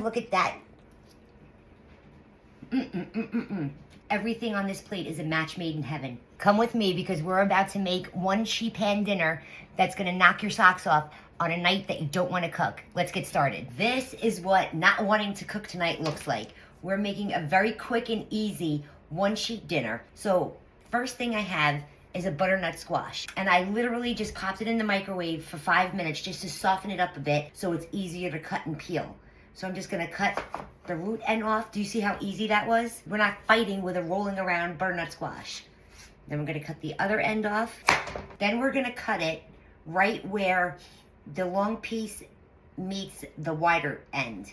Look at that. Everything on this plate is a match made in heaven. Come with me because we're about to make one sheep pan dinner that's gonna knock your socks off on a night that you don't wanna cook. Let's get started. This is what not wanting to cook tonight looks like. We're making a very quick and easy one sheet dinner. So first thing I have is a butternut squash. And I literally just popped it in the microwave for 5 minutes just to soften it up a bit so it's easier to cut and peel. So I'm just gonna cut the root end off. Do you see how easy that was? We're not fighting with a rolling around butternut squash. Then we're gonna cut the other end off. Then we're gonna cut it right where the long piece meets the wider end.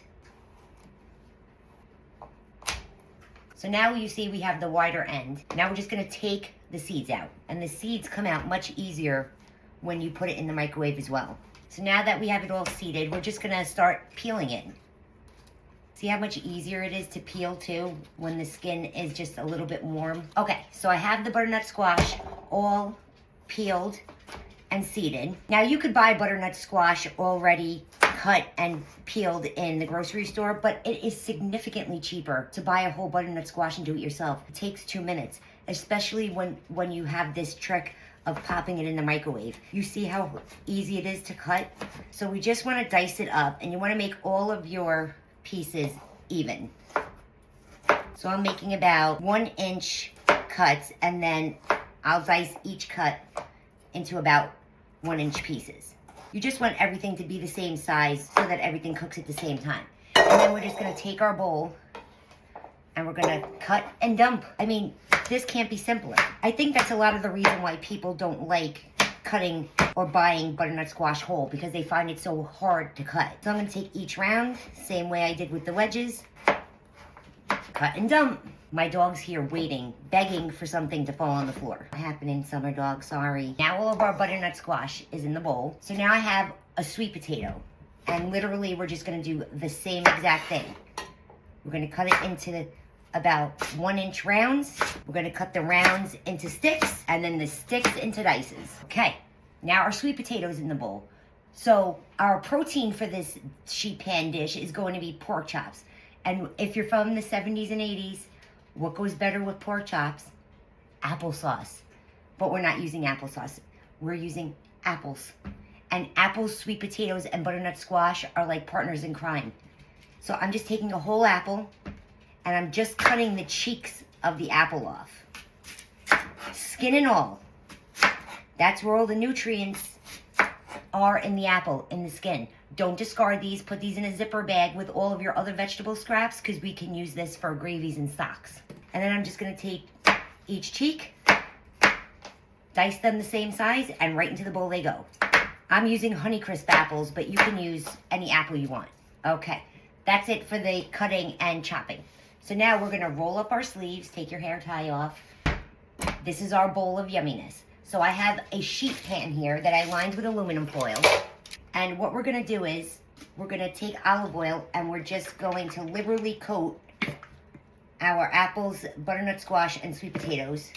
So now you see we have the wider end. Now we're just gonna take the seeds out. And the seeds come out much easier when you put it in the microwave as well. So now that we have it all seeded, we're just gonna start peeling it. See how much easier it is to peel too when the skin is just a little bit warm? Okay, so I have the butternut squash all peeled and seeded. Now you could buy butternut squash already cut and peeled in the grocery store, but it is significantly cheaper to buy a whole butternut squash and do it yourself. It takes 2 minutes, especially when you have this trick of popping it in the microwave. You see how easy it is to cut? So we just wanna dice it up, and you wanna make all of your pieces even. So I'm making about 1-inch cuts, and then I'll dice each cut into about 1-inch pieces. You just want everything to be the same size so that everything cooks at the same time. And then we're just gonna take our bowl and we're gonna cut and dump. I mean, this can't be simpler. I think that's a lot of the reason why people don't like cutting or buying butternut squash whole, because they find it so hard to cut. So I'm gonna take each round, same way I did with the wedges, cut and dump. My dog's here waiting, begging for something to fall on the floor. Happening, summer dog, sorry. Now all of our butternut squash is in the bowl. So now I have a sweet potato, and literally we're just gonna do the same exact thing. We're gonna cut it into about 1-inch rounds. We're gonna cut the rounds into sticks, and then the sticks into dices. Okay, now our sweet potatoes in the bowl. So our protein for this sheet pan dish is going to be pork chops. And if you're from the 70s and 80s, what goes better with pork chops? Applesauce. But we're not using applesauce. We're using apples. And apples, sweet potatoes, and butternut squash are like partners in crime. So I'm just taking a whole apple, and I'm just cutting the cheeks of the apple off. Skin and all. That's where all the nutrients are in the apple, in the skin. Don't discard these. Put these in a zipper bag with all of your other vegetable scraps, because we can use this for gravies and stocks. And then I'm just gonna take each cheek, dice them the same size, and right into the bowl they go. I'm using honeycrisp apples, but you can use any apple you want. Okay, that's it for the cutting and chopping. So now we're gonna roll up our sleeves, take your hair tie off. This is our bowl of yumminess. So I have a sheet pan here that I lined with aluminum foil. And what we're gonna do is, we're gonna take olive oil and we're just going to liberally coat our apples, butternut squash, and sweet potatoes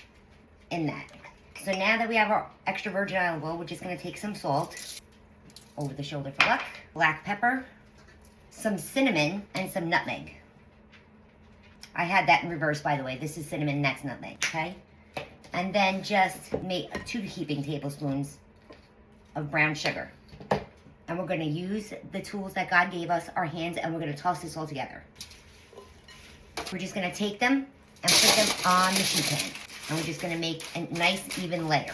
in that. So now that we have our extra virgin olive oil, we're just gonna take some salt, over the shoulder for luck, black pepper, some cinnamon, and some nutmeg. I had that in reverse, by the way. This is cinnamon, that's nutmeg, okay? And then just make 2 heaping tablespoons of brown sugar. And we're gonna use the tools that God gave us, our hands, and we're gonna toss this all together. We're just gonna take them and put them on the sheet pan. And we're just gonna make a nice even layer.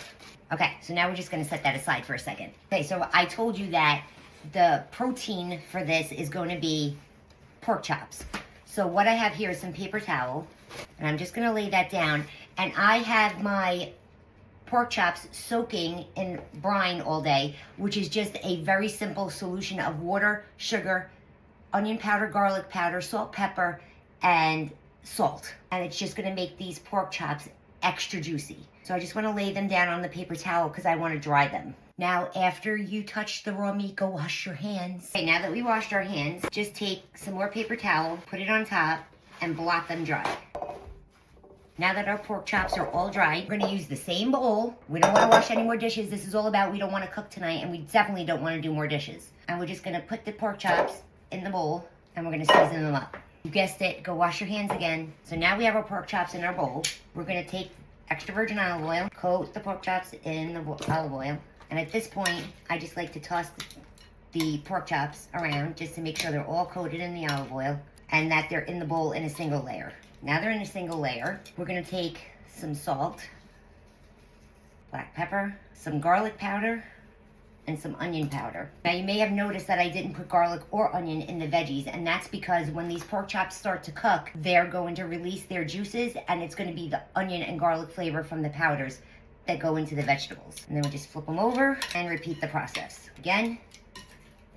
Okay, so now we're just gonna set that aside for a second. Okay, so I told you that the protein for this is gonna be pork chops. So what I have here is some paper towel, and I'm just gonna lay that down. And I have my pork chops soaking in brine all day, which is just a very simple solution of water, sugar, onion powder, garlic powder, salt, pepper, and salt. And it's just gonna make these pork chops extra juicy. So I just wanna lay them down on the paper towel because I wanna dry them. Now, after you touch the raw meat, go wash your hands. Okay, now that we washed our hands, just take some more paper towel, put it on top, and blot them dry. Now that our pork chops are all dry, we're gonna use the same bowl. We don't wanna wash any more dishes. This is all about we don't wanna cook tonight, and we definitely don't wanna do more dishes. And we're just gonna put the pork chops in the bowl, and we're gonna season them up. You guessed it, go wash your hands again. So now we have our pork chops in our bowl. We're gonna take extra virgin olive oil, coat the pork chops in the olive oil. And at this point, I just like to toss the pork chops around just to make sure they're all coated in the olive oil and that they're in the bowl in a single layer. Now they're in a single layer. We're gonna take some salt, black pepper, some garlic powder, and some onion powder. Now you may have noticed that I didn't put garlic or onion in the veggies, and that's because when these pork chops start to cook, they're going to release their juices, and it's going to be the onion and garlic flavor from the powders that go into the vegetables. And then we just flip them over and repeat the process. Again,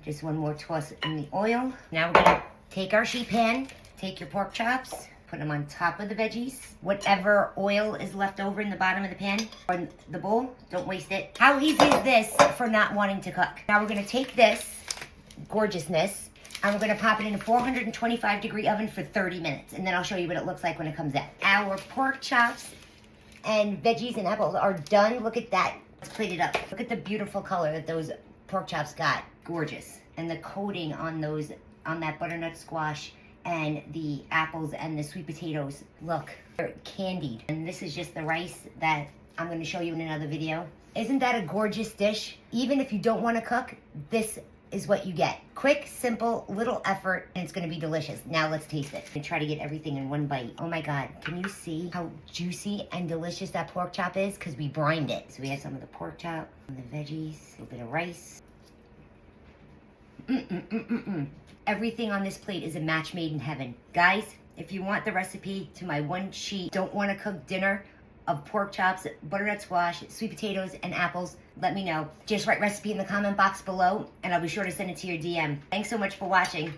just one more toss in the oil. Now we're gonna take our sheet pan, take your pork chops, put them on top of the veggies. Whatever oil is left over in the bottom of the pan or the bowl, don't waste it. How easy is this for not wanting to cook? Now we're gonna take this gorgeousness and we're gonna pop it in a 425-degree oven for 30 minutes. And then I'll show you what it looks like when it comes out. Our pork chops and veggies and apples are done. Look at that. Let's plate it up. Look at the beautiful color that those pork chops got. Gorgeous. And the coating on those, on that butternut squash and the apples and the sweet potatoes, look, they're candied. And this is just the rice that I'm going to show you in another video. Isn't that a gorgeous dish? Even if you don't want to cook, this is what you get. Quick, simple, little effort, and it's going to be delicious. Now let's taste it. And try to get everything in one bite. Oh my God, can you see how juicy and delicious that pork chop is? Because we brined it. So we have some of the pork chop, and the veggies, a little bit of rice. Everything on this plate is a match made in heaven. Guys, if you want the recipe to my one sheet, don't want to cook dinner of pork chops, butternut squash, sweet potatoes, and apples, let me know. Just write recipe in the comment box below, and I'll be sure to send it to your DM. Thanks so much for watching.